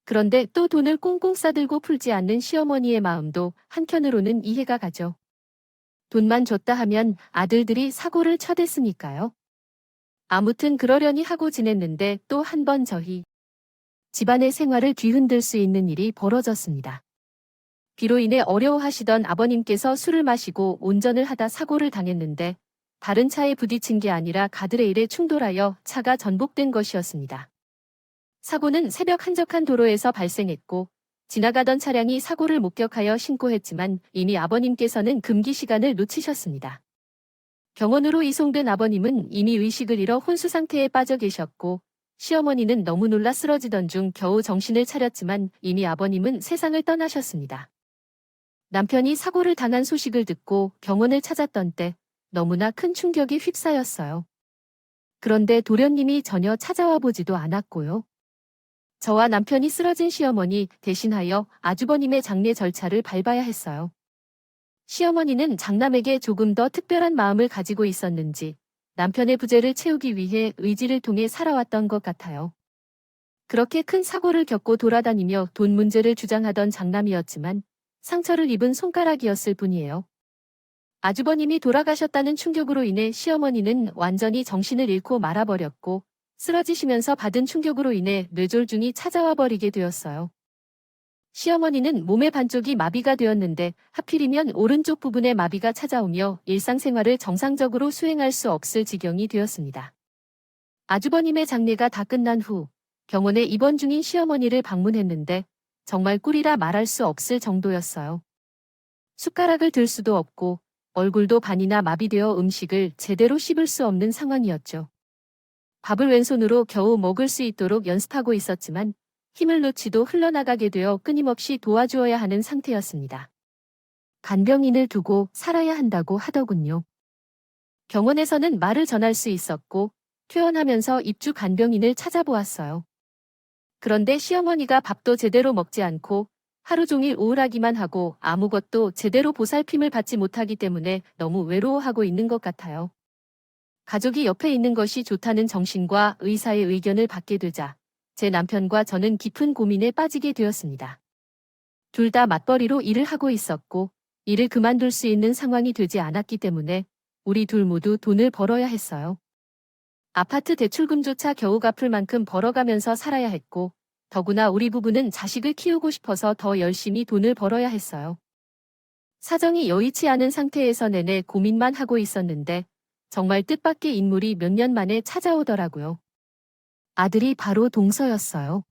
그런데 또 돈을 꽁꽁 싸들고 풀지 않는 시어머니의 마음도 한켠으로는 이해가 가죠. 돈만 줬다 하면 아들들이 사고를 쳐댔으니까요. 아무튼 그러려니 하고 지냈는데 또 한 번 저희 집안의 생활을 뒤흔들 수 있는 일이 벌어졌습니다. 비로 인해 어려워하시던 아버님께서 술을 마시고 운전을 하다 사고를 당했는데 다른 차에 부딪힌 게 아니라 가드레일에 충돌하여 차가 전복된 것이었습니다. 사고는 새벽 한적한 도로에서 발생했고 지나가던 차량이 사고를 목격하여 신고했지만 이미 아버님께서는 금기 시간을 놓치셨습니다. 병원으로 이송된 아버님은 이미 의식을 잃어 혼수 상태에 빠져 계셨고 시어머니는 너무 놀라 쓰러지던 중 겨우 정신을 차렸지만 이미 아버님은 세상을 떠나셨습니다. 남편이 사고를 당한 소식을 듣고 병원을 찾았던 때 너무나 큰 충격이 휩싸였어요. 그런데 도련님이 전혀 찾아와 보지도 않았고요. 저와 남편이 쓰러진 시어머니 대신하여 아주버님의 장례 절차를 밟아야 했어요. 시어머니는 장남에게 조금 더 특별한 마음을 가지고 있었는지 남편의 부재를 채우기 위해 의지를 통해 살아왔던 것 같아요. 그렇게 큰 사고를 겪고 돌아다니며 돈 문제를 주장하던 장남이었지만 상처를 입은 손가락이었을 뿐이에요. 아주버님이 돌아가셨다는 충격으로 인해 시어머니는 완전히 정신을 잃고 말아버렸고 쓰러지시면서 받은 충격으로 인해 뇌졸중이 찾아와 버리게 되었어요. 시어머니는 몸의 반쪽이 마비가 되었는데 하필이면 오른쪽 부분에 마비가 찾아오며 일상생활을 정상적으로 수행할 수 없을 지경이 되었습니다. 아주버님의 장례가 다 끝난 후 병원에 입원 중인 시어머니를 방문했는데 정말 꿀이라 말할 수 없을 정도였어요. 숟가락을 들 수도 없고 얼굴도 반이나 마비되어 음식을 제대로 씹을 수 없는 상황이었죠. 밥을 왼손으로 겨우 먹을 수 있도록 연습하고 있었지만 힘을 놓치도 흘러나가게 되어 끊임없이 도와주어야 하는 상태였습니다. 간병인을 두고 살아야 한다고 하더군요. 병원에서는 말을 전할 수 있었고 퇴원하면서 입주 간병인을 찾아보았어요. 그런데 시어머니가 밥도 제대로 먹지 않고 하루 종일 우울하기만 하고 아무것도 제대로 보살핌을 받지 못하기 때문에 너무 외로워하고 있는 것 같아요. 가족이 옆에 있는 것이 좋다는 정신과 의사의 의견을 받게 되자 제 남편과 저는 깊은 고민에 빠지게 되었습니다. 둘 다 맞벌이로 일을 하고 있었고 일을 그만둘 수 있는 상황이 되지 않았기 때문에 우리 둘 모두 돈을 벌어야 했어요. 아파트 대출금조차 겨우 갚을 만큼 벌어가면서 살아야 했고 더구나 우리 부부는 자식을 키우고 싶어서 더 열심히 돈을 벌어야 했어요. 사정이 여의치 않은 상태에서 내내 고민만 하고 있었는데 정말 뜻밖의 인물이 몇 년 만에 찾아오더라고요. 아들이 바로 동서였어요.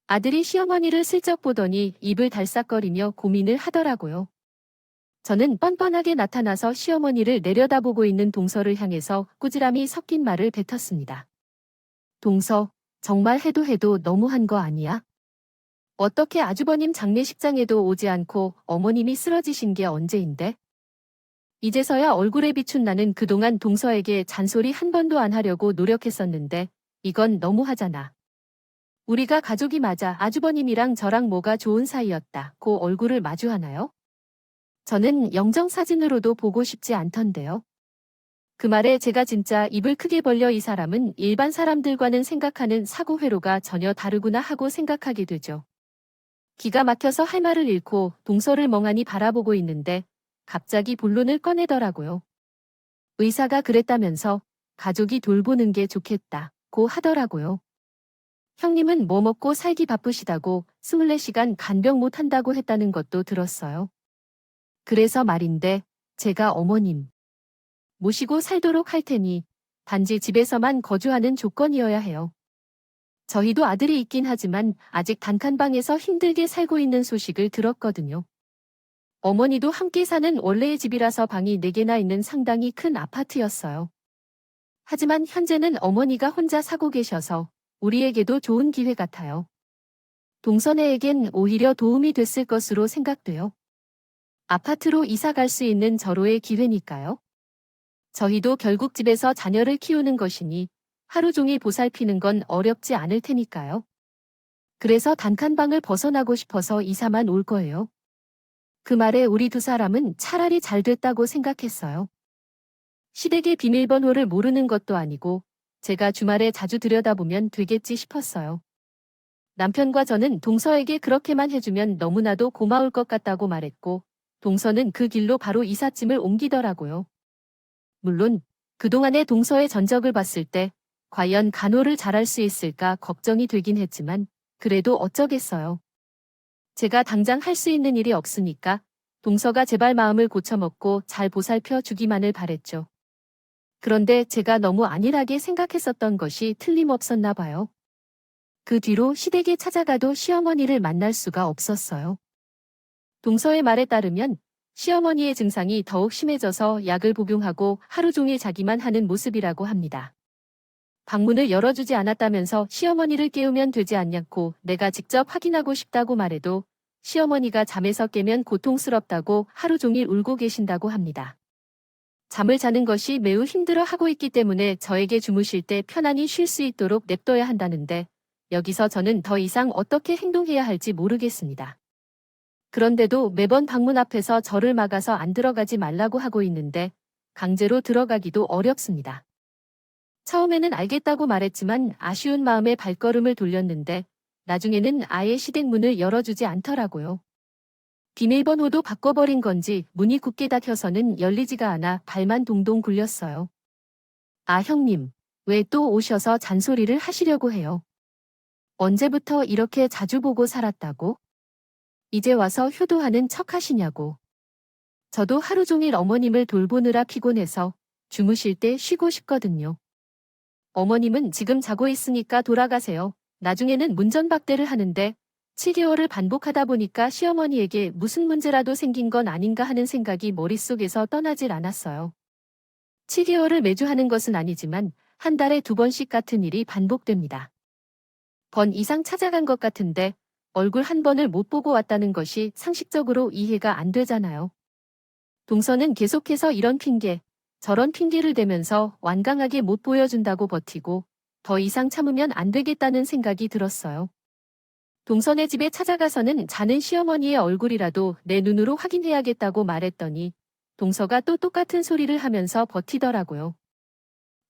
아들이 시어머니를 슬쩍 보더니 입을 달싹거리며 고민을 하더라고요. 저는 뻔뻔하게 나타나서 시어머니를 내려다보고 있는 동서를 향해서 꾸지람이 섞인 말을 뱉었습니다. 동서, 정말 해도 해도 너무한 거 아니야? 어떻게 아주버님 장례식장에도 오지 않고 어머님이 쓰러지신 게 언제인데? 이제서야 얼굴에 비춘 나는 그동안 동서에게 잔소리 한 번도 안 하려고 노력했었는데 이건 너무하잖아. 우리가 가족이 맞아 아주버님이랑 저랑 뭐가 좋은 사이였다고 얼굴을 마주하나요? 저는 영정사진으로도 보고 싶지 않던데요. 그 말에 제가 진짜 입을 크게 벌려 이 사람은 일반 사람들과는 생각하는 사고회로가 전혀 다르구나 하고 생각하게 되죠. 기가 막혀서 할 말을 잃고 동서를 멍하니 바라보고 있는데 갑자기 본론을 꺼내더라고요. 의사가 그랬다면서 가족이 돌보는 게 좋겠다고 하더라고요. 형님은 뭐 먹고 살기 바쁘시다고 24시간 간병 못 한다고 했다는 것도 들었어요. 그래서 말인데 제가 어머님 모시고 살도록 할 테니 단지 집에서만 거주하는 조건이어야 해요. 저희도 아들이 있긴 하지만 아직 단칸방에서 힘들게 살고 있는 소식을 들었거든요. 어머니도 함께 사는 원래의 집이라서 방이 4개나 있는 상당히 큰 아파트였어요. 하지만 현재는 어머니가 혼자 사고 계셔서 우리에게도 좋은 기회 같아요. 동서네에겐 오히려 도움이 됐을 것으로 생각돼요. 아파트로 이사 갈 수 있는 절호의 기회니까요. 저희도 결국 집에서 자녀를 키우는 것이니 하루 종일 보살피는 건 어렵지 않을 테니까요. 그래서 단칸방을 벗어나고 싶어서 이사만 올 거예요. 그 말에 우리 두 사람은 차라리 잘 됐다고 생각했어요. 시댁의 비밀번호를 모르는 것도 아니고 제가 주말에 자주 들여다보면 되겠지 싶었어요. 남편과 저는 동서에게 그렇게만 해주면 너무나도 고마울 것 같다고 말했고 동서는 그 길로 바로 이삿짐을 옮기더라고요. 물론 그동안의 동서의 전적을 봤을 때 과연 간호를 잘할 수 있을까 걱정이 되긴 했지만 그래도 어쩌겠어요. 제가 당장 할 수 있는 일이 없으니까 동서가 제발 마음을 고쳐먹고 잘 보살펴 주기만을 바랬죠. 그런데 제가 너무 안일하게 생각했었던 것이 틀림없었나 봐요. 그 뒤로 시댁에 찾아가도 시어머니를 만날 수가 없었어요. 동서의 말에 따르면 시어머니의 증상이 더욱 심해져서 약을 복용하고 하루 종일 자기만 하는 모습이라고 합니다. 방문을 열어주지 않았다면서 시어머니를 깨우면 되지 않냐고 내가 직접 확인하고 싶다고 말해도 시어머니가 잠에서 깨면 고통스럽다고 하루 종일 울고 계신다고 합니다. 잠을 자는 것이 매우 힘들어 하고 있기 때문에 저에게 주무실 때 편안히 쉴 수 있도록 냅둬야 한다는데 여기서 저는 더 이상 어떻게 행동해야 할지 모르겠습니다. 그런데도 매번 방문 앞에서 저를 막아서 안 들어가지 말라고 하고 있는데 강제로 들어가기도 어렵습니다. 처음에는 알겠다고 말했지만 아쉬운 마음에 발걸음을 돌렸는데 나중에는 아예 시댁 문을 열어주지 않더라고요. 비밀번호도 바꿔버린 건지 문이 굳게 닫혀서는 열리지가 않아 발만 동동 굴렸어요. 아 형님, 왜 또 오셔서 잔소리를 하시려고 해요? 언제부터 이렇게 자주 보고 살았다고? 이제 와서 효도하는 척 하시냐고. 저도 하루 종일 어머님을 돌보느라 피곤해서 주무실 때 쉬고 싶거든요. 어머님은 지금 자고 있으니까 돌아가세요. 나중에는 문전박대를 하는데 7개월을 반복하다 보니까 시어머니에게 무슨 문제라도 생긴 건 아닌가 하는 생각이 머릿속에서 떠나질 않았어요. 7개월을 매주 하는 것은 아니지만 한 달에 2번씩 같은 일이 반복됩니다. 번 이상 찾아간 것 같은데 얼굴 한 번을 못 보고 왔다는 것이 상식적으로 이해가 안 되잖아요. 동서는 계속해서 이런 핑계, 저런 핑계를 대면서 완강하게 못 보여준다고 버티고 더 이상 참으면 안 되겠다는 생각이 들었어요. 동선의 집에 찾아가서는 자는 시어머니의 얼굴이라도 내 눈으로 확인해야겠다고 말했더니 동서가 또 똑같은 소리를 하면서 버티더라고요.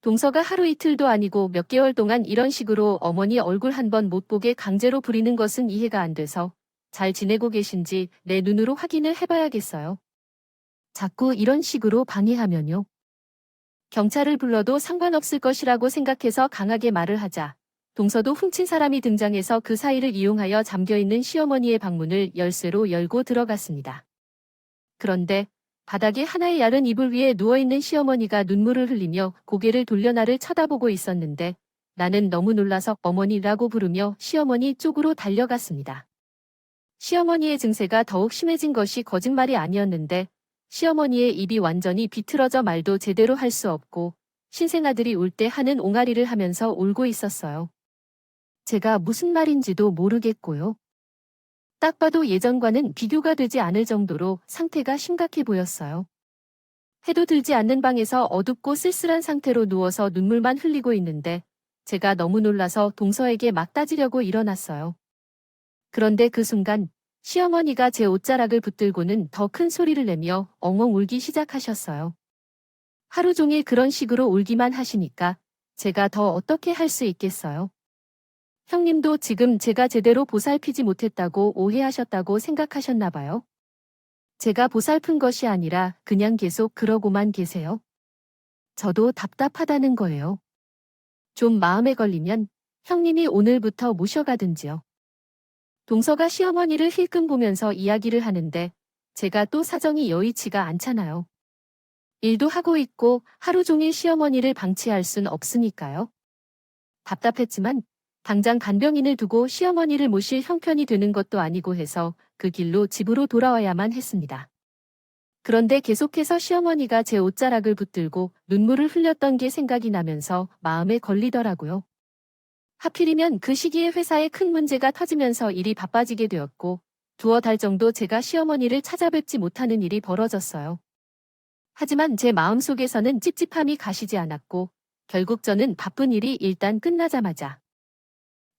동서가 하루 이틀도 아니고 몇 개월 동안 이런 식으로 어머니 얼굴 한 번 못 보게 강제로 부리는 것은 이해가 안 돼서 잘 지내고 계신지 내 눈으로 확인을 해봐야겠어요. 자꾸 이런 식으로 방해하면요. 경찰을 불러도 상관없을 것이라고 생각해서 강하게 말을 하자 동서도 훔친 사람이 등장해서 그 사이를 이용하여 잠겨있는 시어머니의 방문을 열쇠로 열고 들어갔습니다. 그런데 바닥에 하나의 얇은 이불 위에 누워있는 시어머니가 눈물을 흘리며 고개를 돌려 나를 쳐다보고 있었는데 나는 너무 놀라서 어머니라고 부르며 시어머니 쪽으로 달려갔습니다. 시어머니의 증세가 더욱 심해진 것이 거짓말이 아니었는데 시어머니의 입이 완전히 비틀어져 말도 제대로 할 수 없고 신생아들이 울 때 하는 옹알이를 하면서 울고 있었어요. 제가 무슨 말인지도 모르겠고요. 딱 봐도 예전과는 비교가 되지 않을 정도로 상태가 심각해 보였어요. 해도 들지 않는 방에서 어둡고 쓸쓸한 상태로 누워서 눈물만 흘리고 있는데 제가 너무 놀라서 동서에게 막 따지려고 일어났어요. 그런데 그 순간 시어머니가 제 옷자락을 붙들고는 더 큰 소리를 내며 엉엉 울기 시작하셨어요. 하루 종일 그런 식으로 울기만 하시니까 제가 더 어떻게 할 수 있겠어요. 형님도 지금 제가 제대로 보살피지 못했다고 오해하셨다고 생각하셨나 봐요. 제가 보살픈 것이 아니라 그냥 계속 그러고만 계세요. 저도 답답하다는 거예요. 좀 마음에 걸리면 형님이 오늘부터 모셔가든지요. 동서가 시어머니를 힐끔 보면서 이야기를 하는데 제가 또 사정이 여의치가 않잖아요. 일도 하고 있고 하루 종일 시어머니를 방치할 순 없으니까요. 답답했지만 당장 간병인을 두고 시어머니를 모실 형편이 되는 것도 아니고 해서 그 길로 집으로 돌아와야만 했습니다. 그런데 계속해서 시어머니가 제 옷자락을 붙들고 눈물을 흘렸던 게 생각이 나면서 마음에 걸리더라고요. 하필이면 그 시기에 회사에 큰 문제가 터지면서 일이 바빠지게 되었고 2달 정도 제가 시어머니를 찾아뵙지 못하는 일이 벌어졌어요. 하지만 제 마음속에서는 찝찝함이 가시지 않았고 결국 저는 바쁜 일이 일단 끝나자마자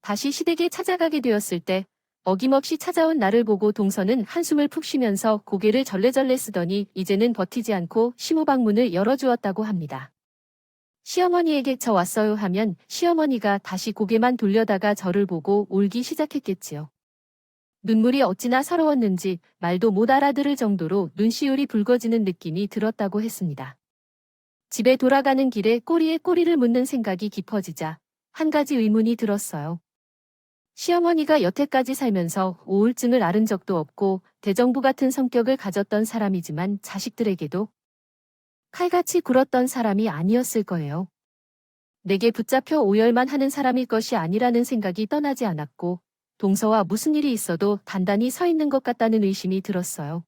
다시 시댁에 찾아가게 되었을 때 어김없이 찾아온 나를 보고 동서는 한숨을 푹 쉬면서 고개를 절레절레 쓰더니 이제는 버티지 않고 시무방문을 열어주었다고 합니다. 시어머니에게 저 왔어요 하면 시어머니가 다시 고개만 돌려다가 저를 보고 울기 시작했겠지요. 눈물이 어찌나 서러웠는지 말도 못 알아들을 정도로 눈시울이 붉어지는 느낌이 들었다고 했습니다. 집에 돌아가는 길에 꼬리에 꼬리를 묻는 생각이 깊어지자 한 가지 의문이 들었어요. 시어머니가 여태까지 살면서 우울증을 앓은 적도 없고 대정부 같은 성격을 가졌던 사람이지만 자식들에게도 칼같이 굴었던 사람이 아니었을 거예요. 내게 붙잡혀 오열만 하는 사람일 것이 아니라는 생각이 떠나지 않았고 동서와 무슨 일이 있어도 단단히 서 있는 것 같다는 의심이 들었어요.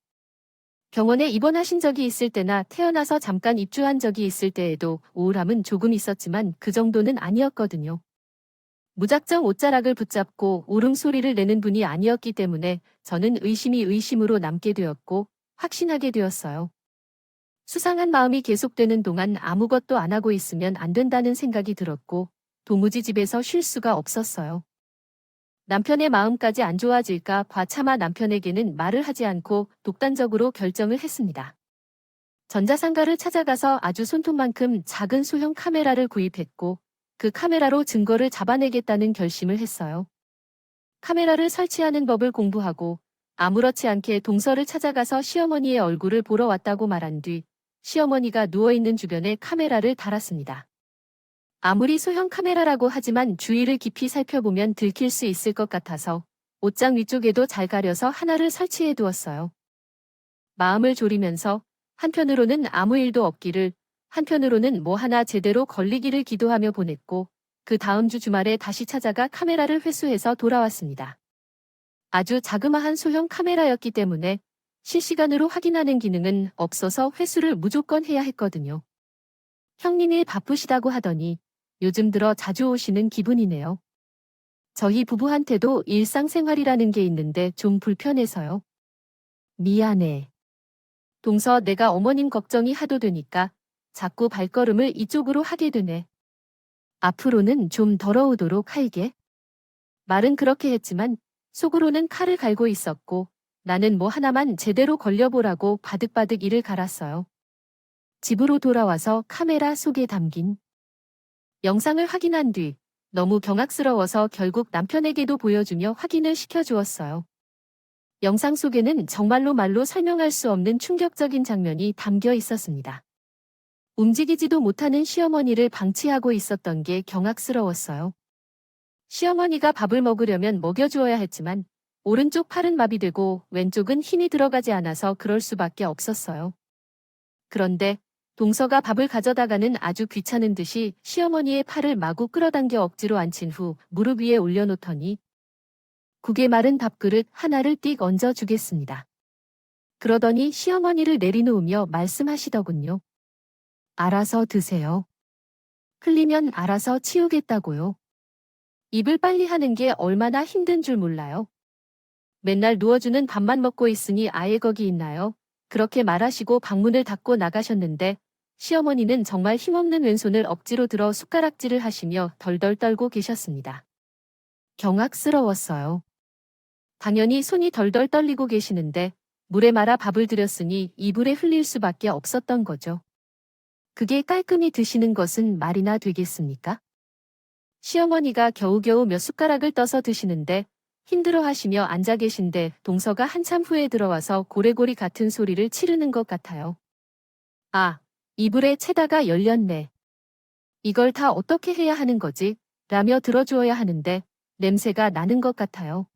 병원에 입원하신 적이 있을 때나 태어나서 잠깐 입주한 적이 있을 때에도 우울함은 조금 있었지만 그 정도는 아니었거든요. 무작정 옷자락을 붙잡고 울음소리를 내는 분이 아니었기 때문에 저는 의심이 의심으로 남게 되었고 확신하게 되었어요. 수상한 마음이 계속되는 동안 아무것도 안 하고 있으면 안 된다는 생각이 들었고 도무지 집에서 쉴 수가 없었어요. 남편의 마음까지 안 좋아질까 봐 차마 남편에게는 말을 하지 않고 독단적으로 결정을 했습니다. 전자상가를 찾아가서 아주 손톱만큼 작은 소형 카메라를 구입했고 그 카메라로 증거를 잡아내겠다는 결심을 했어요. 카메라를 설치하는 법을 공부하고 아무렇지 않게 동서를 찾아가서 시어머니의 얼굴을 보러 왔다고 말한 뒤 시어머니가 누워있는 주변에 카메라를 달았습니다. 아무리 소형 카메라라고 하지만 주위를 깊이 살펴보면 들킬 수 있을 것 같아서 옷장 위쪽에도 잘 가려서 하나를 설치해 두었어요. 마음을 졸이면서 한편으로는 아무 일도 없기를 한편으로는 뭐 하나 제대로 걸리기를 기도하며 보냈고 그 다음 주 주말에 다시 찾아가 카메라를 회수해서 돌아왔습니다. 아주 자그마한 소형 카메라였기 때문에 실시간으로 확인하는 기능은 없어서 회수를 무조건 해야 했거든요. 형님이 바쁘시다고 하더니 요즘 들어 자주 오시는 기분이네요. 저희 부부한테도 일상생활이라는 게 있는데 좀 불편해서요. 미안해. 동서 내가 어머님 걱정이 하도 되니까 자꾸 발걸음을 이쪽으로 하게 되네. 앞으로는 좀 더러우도록 할게. 말은 그렇게 했지만 속으로는 칼을 갈고 있었고 나는 뭐 하나만 제대로 걸려보라고 바득바득 이를 갈았어요. 집으로 돌아와서 카메라 속에 담긴 영상을 확인한 뒤 너무 경악스러워서 결국 남편에게도 보여주며 확인을 시켜주었어요. 영상 속에는 정말로 말로 설명할 수 없는 충격적인 장면이 담겨 있었습니다. 움직이지도 못하는 시어머니를 방치하고 있었던 게 경악스러웠어요. 시어머니가 밥을 먹으려면 먹여주어야 했지만 오른쪽 팔은 마비되고 왼쪽은 힘이 들어가지 않아서 그럴 수밖에 없었어요. 그런데 동서가 밥을 가져다가는 아주 귀찮은 듯이 시어머니의 팔을 마구 끌어당겨 억지로 앉힌 후 무릎 위에 올려놓더니 국에 마른 밥그릇 하나를 띡 얹어주겠습니다. 그러더니 시어머니를 내리놓으며 말씀하시더군요. 알아서 드세요. 흘리면 알아서 치우겠다고요. 입을 빨리 하는 게 얼마나 힘든 줄 몰라요. 맨날 누워주는 밥만 먹고 있으니 아예 거기 있나요? 그렇게 말하시고 방문을 닫고 나가셨는데 시어머니는 정말 힘없는 왼손을 억지로 들어 숟가락질을 하시며 덜덜 떨고 계셨습니다. 경악스러웠어요. 당연히 손이 덜덜 떨리고 계시는데 물에 말아 밥을 드렸으니 이불에 흘릴 수밖에 없었던 거죠. 그게 깔끔히 드시는 것은 말이나 되겠습니까? 시어머니가 겨우겨우 몇 숟가락을 떠서 드시는데 힘들어하시며 앉아 계신데 동서가 한참 후에 들어와서 고래고리 같은 소리를 치르는 것 같아요. 아, 이불에 채다가 열렸네. 이걸 다 어떻게 해야 하는 거지? 라며 들어주어야 하는데 냄새가 나는 것 같아요.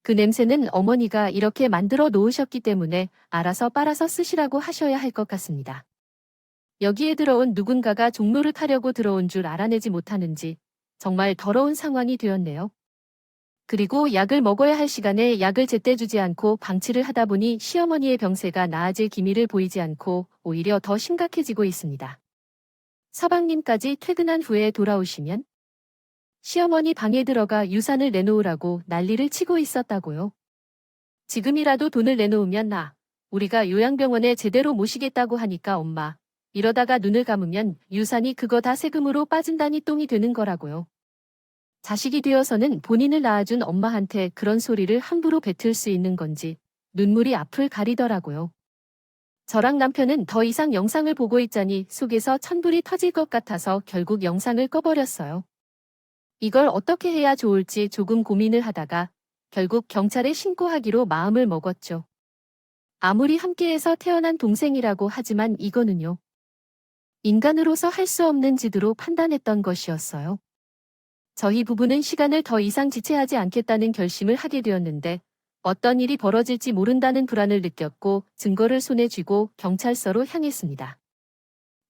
그 냄새는 어머니가 이렇게 만들어 놓으셨기 때문에 알아서 빨아서 쓰시라고 하셔야 할 것 같습니다. 여기에 들어온 누군가가 종로를 타려고 들어온 줄 알아내지 못하는지 정말 더러운 상황이 되었네요. 그리고 약을 먹어야 할 시간에 약을 제때 주지 않고 방치를 하다 보니 시어머니의 병세가 나아질 기미를 보이지 않고 오히려 더 심각해지고 있습니다. 서방님까지 퇴근한 후에 돌아오시면 시어머니 방에 들어가 유산을 내놓으라고 난리를 치고 있었다고요. 지금이라도 돈을 내놓으면 우리가 요양병원에 제대로 모시겠다고 하니까 엄마. 이러다가 눈을 감으면 유산이 그거 다 세금으로 빠진다니 똥이 되는 거라고요. 자식이 되어서는 본인을 낳아준 엄마한테 그런 소리를 함부로 뱉을 수 있는 건지 눈물이 앞을 가리더라고요. 저랑 남편은 더 이상 영상을 보고 있자니 속에서 천불이 터질 것 같아서 결국 영상을 꺼버렸어요. 이걸 어떻게 해야 좋을지 조금 고민을 하다가 결국 경찰에 신고하기로 마음을 먹었죠. 아무리 함께해서 태어난 동생이라고 하지만 이거는요. 인간으로서 할 수 없는 짓으로 판단했던 것이었어요. 저희 부부는 시간을 더 이상 지체하지 않겠다는 결심을 하게 되었는데 어떤 일이 벌어질지 모른다는 불안을 느꼈고 증거를 손에 쥐고 경찰서로 향했습니다.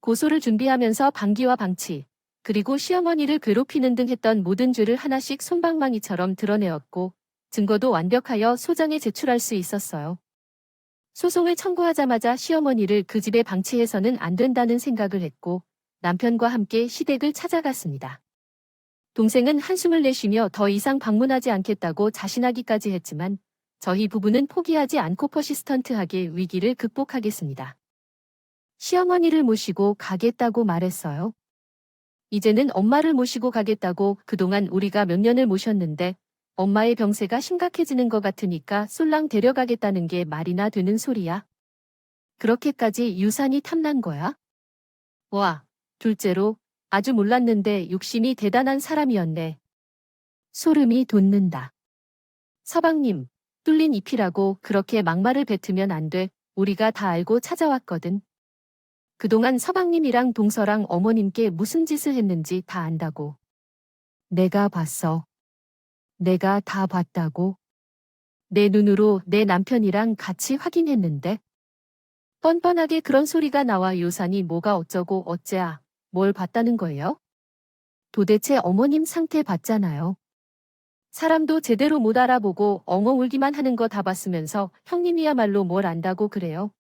고소를 준비하면서 방기와 방치, 그리고 시어머니를 괴롭히는 등 했던 모든 죄를 하나씩 솜방망이처럼 드러내었고 증거도 완벽하여 소장에 제출할 수 있었어요. 소송을 청구하자마자 시어머니를 그 집에 방치해서는 안 된다는 생각을 했고 남편과 함께 시댁을 찾아갔습니다. 동생은 한숨을 내쉬며 더 이상 방문하지 않겠다고 자신하기까지 했지만 저희 부부는 포기하지 않고 퍼시스턴트하게 위기를 극복하겠습니다. 시어머니를 모시고 가겠다고 말했어요. 이제는 엄마를 모시고 가겠다고 그동안 우리가 몇 년을 모셨는데 엄마의 병세가 심각해지는 것 같으니까 쏠랑 데려가겠다는 게 말이나 되는 소리야. 그렇게까지 유산이 탐난 거야? 와, 둘째로 아주 몰랐는데 욕심이 대단한 사람이었네. 소름이 돋는다. 서방님, 뚫린 잎이라고 그렇게 막말을 뱉으면 안 돼. 우리가 다 알고 찾아왔거든. 그동안 서방님이랑 동서랑 어머님께 무슨 짓을 했는지 다 안다고. 내가 봤어. 내가 다 봤다고. 내 눈으로 내 남편이랑 같이 확인했는데. 뻔뻔하게 그런 소리가 나와 요산이 뭐가 어쩌고 어째야 뭘 봤다는 거예요? 도대체 어머님 상태 봤잖아요. 사람도 제대로 못 알아보고 엉엉 울기만 하는 거 다 봤으면서 형님이야말로 뭘 안다고 그래요.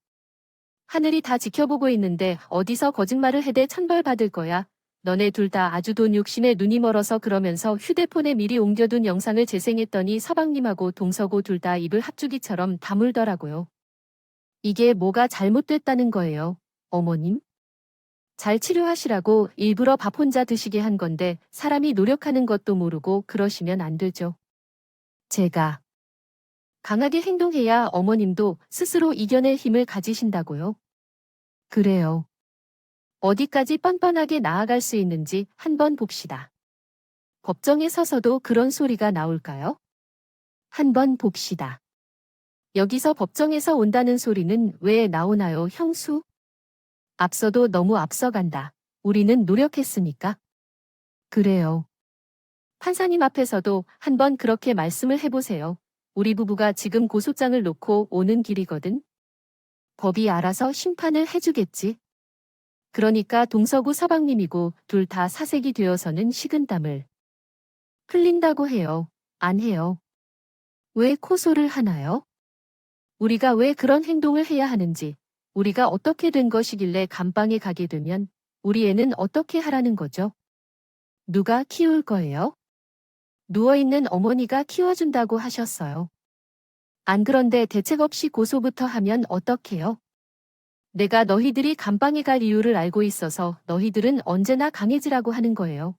하늘이 다 지켜보고 있는데 어디서 거짓말을 해대 천벌 받을 거야. 너네 둘 다 아주 돈 욕심에 눈이 멀어서 그러면서 휴대폰에 미리 옮겨둔 영상을 재생했더니 서방님하고 동서고 둘 다 입을 합주기처럼 다물더라고요. 이게 뭐가 잘못됐다는 거예요, 어머님? 잘 치료하시라고 일부러 밥 혼자 드시게 한 건데 사람이 노력하는 것도 모르고 그러시면 안 되죠. 제가 강하게 행동해야 어머님도 스스로 이겨낼 힘을 가지신다고요. 그래요. 어디까지 뻔뻔하게 나아갈 수 있는지 한번 봅시다. 법정에 서서도 그런 소리가 나올까요? 한번 봅시다. 여기서 법정에서 온다는 소리는 왜 나오나요, 형수? 앞서도 너무 앞서간다. 우리는 노력했으니까. 그래요. 판사님 앞에서도 한번 그렇게 말씀을 해보세요. 우리 부부가 지금 고소장을 놓고 오는 길이거든. 법이 알아서 심판을 해주겠지. 그러니까 동서구 서방님이고 둘 다 사색이 되어서는 식은땀을 흘린다고 해요. 안 해요. 왜 코소를 하나요? 우리가 왜 그런 행동을 해야 하는지, 우리가 어떻게 된 것이길래 감방에 가게 되면 우리 애는 어떻게 하라는 거죠? 누가 키울 거예요? 누워있는 어머니가 키워준다고 하셨어요. 안 그런데 대책 없이 고소부터 하면 어떡해요? 내가 너희들이 감방에 갈 이유를 알고 있어서 너희들은 언제나 강해지라고 하는 거예요.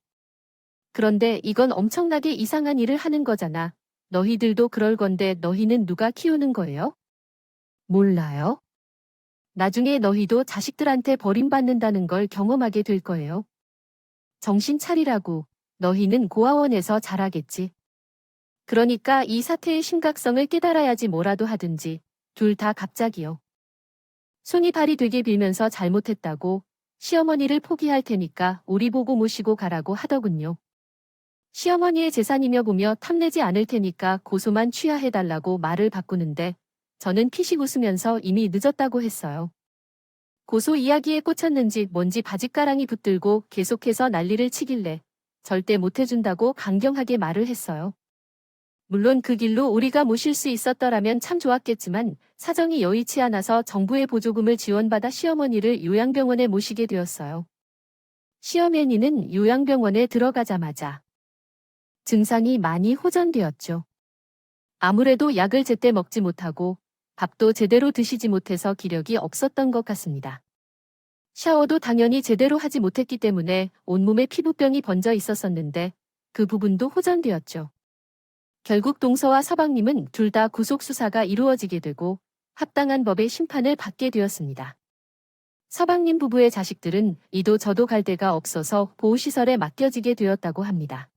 그런데 이건 엄청나게 이상한 일을 하는 거잖아. 너희들도 그럴 건데 너희는 누가 키우는 거예요? 몰라요? 나중에 너희도 자식들한테 버림받는다는 걸 경험하게 될 거예요. 정신 차리라고. 너희는 고아원에서 자라겠지. 그러니까 이 사태의 심각성을 깨달아야지 뭐라도 하든지. 둘 다 갑자기요. 손이 발이 되게 빌면서 잘못했다고 시어머니를 포기할 테니까 우리 보고 모시고 가라고 하더군요. 시어머니의 재산이며 보며 탐내지 않을 테니까 고소만 취하해달라고 말을 바꾸는데 저는 피식 웃으면서 이미 늦었다고 했어요. 고소 이야기에 꽂혔는지 뭔지 바짓가랑이 붙들고 계속해서 난리를 치길래 절대 못해준다고 강경하게 말을 했어요. 물론 그 길로 우리가 모실 수 있었더라면 참 좋았겠지만 사정이 여의치 않아서 정부의 보조금을 지원받아 시어머니를 요양병원에 모시게 되었어요. 시어머니는 요양병원에 들어가자마자 증상이 많이 호전되었죠. 아무래도 약을 제때 먹지 못하고 밥도 제대로 드시지 못해서 기력이 없었던 것 같습니다. 샤워도 당연히 제대로 하지 못했기 때문에 온몸에 피부병이 번져 있었었는데 그 부분도 호전되었죠. 결국 동서와 서방님은 둘 다 구속수사가 이루어지게 되고 합당한 법의 심판을 받게 되었습니다. 서방님 부부의 자식들은 이도 저도 갈 데가 없어서 보호시설에 맡겨지게 되었다고 합니다.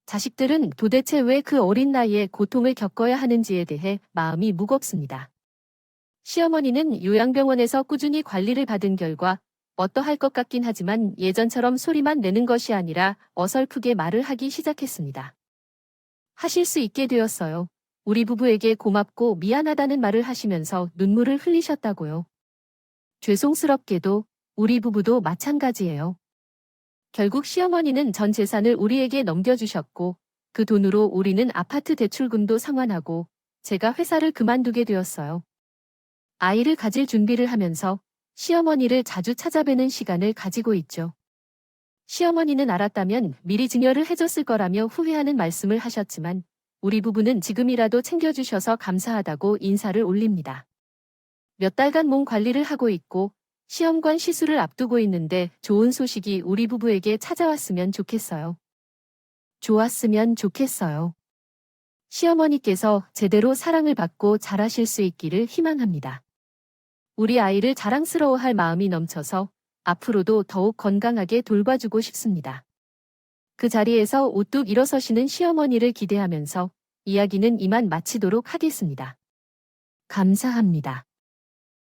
자식들은 도대체 왜 그 어린 나이에 고통을 겪어야 하는지에 대해 마음이 무겁습니다. 시어머니는 요양병원에서 꾸준히 관리를 받은 결과 어떠할 것 같긴 하지만 예전처럼 소리만 내는 것이 아니라 어설프게 말을 하기 시작했습니다. 하실 수 있게 되었어요. 우리 부부에게 고맙고 미안하다는 말을 하시면서 눈물을 흘리셨다고요. 죄송스럽게도 우리 부부도 마찬가지예요. 결국 시어머니는 전 재산을 우리에게 넘겨주셨고 그 돈으로 우리는 아파트 대출금도 상환하고 제가 회사를 그만두게 되었어요. 아이를 가질 준비를 하면서 시어머니를 자주 찾아뵈는 시간을 가지고 있죠. 시어머니는 알았다면 미리 증여를 해줬을 거라며 후회하는 말씀을 하셨지만 우리 부부는 지금이라도 챙겨주셔서 감사하다고 인사를 올립니다. 몇 달간 몸 관리를 하고 있고 시험관 시술을 앞두고 있는데 좋은 소식이 우리 부부에게 찾아왔으면 좋겠어요. 좋았으면 좋겠어요. 시어머니께서 제대로 사랑을 받고 자라실 수 있기를 희망합니다. 우리 아이를 자랑스러워할 마음이 넘쳐서 앞으로도 더욱 건강하게 돌봐주고 싶습니다. 그 자리에서 우뚝 일어서시는 시어머니를 기대하면서 이야기는 이만 마치도록 하겠습니다. 감사합니다.